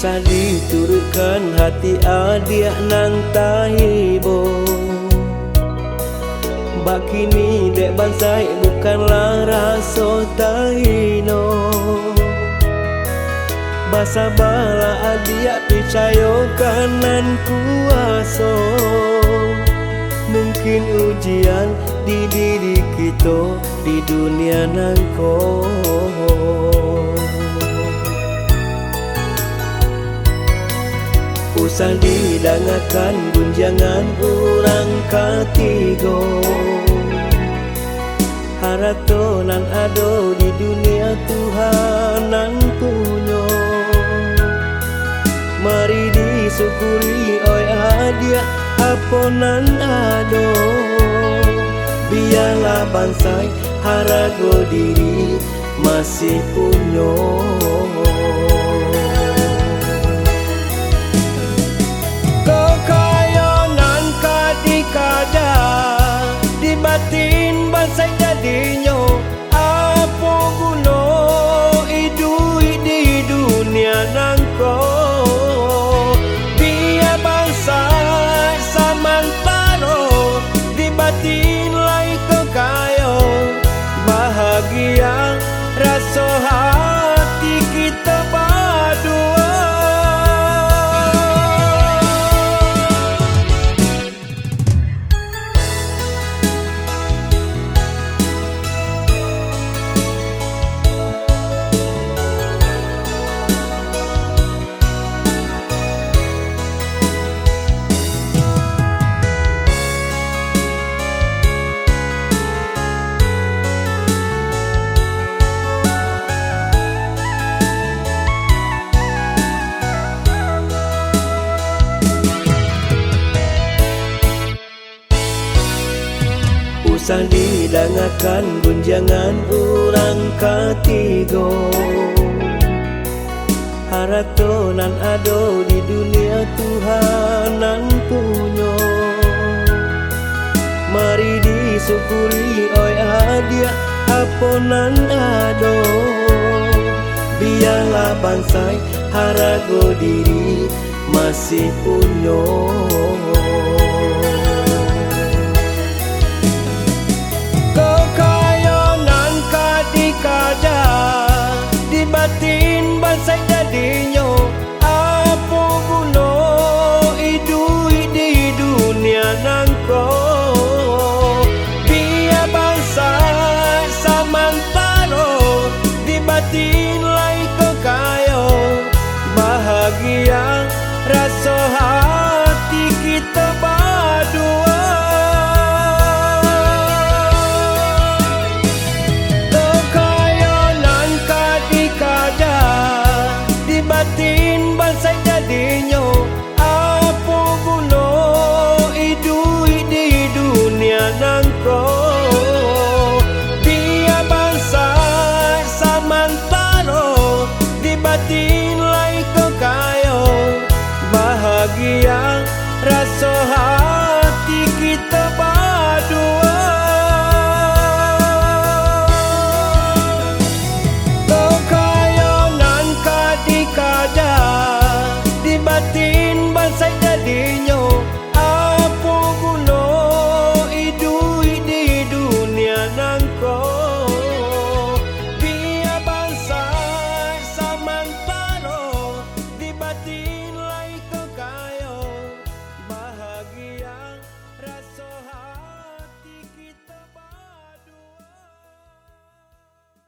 Usah diturutkan hati adik nang tahibo. Bakini dek bansai bukanlah raso tahino. Basa bala adik percaya kanan kuaso. Mungkin ujian di diri kita di dunia nangko. Usah didangakan gunjangan orang ketiga. Harato nan ado di dunia Tuhan nan punya. Mari disyukuri oi adia apa nan ado. Biarlah bansai harago diri masih punya. Di batin bansai jadinya apa guna hidup di dunia nangko. Biar bansai samantaro di batin lai kekayo. Bahagia rasa hati kita berdua. Usah didangakan gunjangan orang ketiga. Harato nan ado di dunia Tuhan nan punya. Mari disyukuri oi adia apa nan ado. Biarlah bansai harago diri masih punya. Di batin bansai jadinya apa guna hidup di dunia nangko. Biar bansai samantaro di batin lai kekayo. Bahagia rasa hati kita berdua. Batin bansai jadinya apa guna hidup di dunia nangko. Biar bansai samantaro di batin lai kekayo. Bahagia rasa hati kita berdua. Di batin bansai jadinya apa guna hidup di dunia nangko. Biar bansai samantara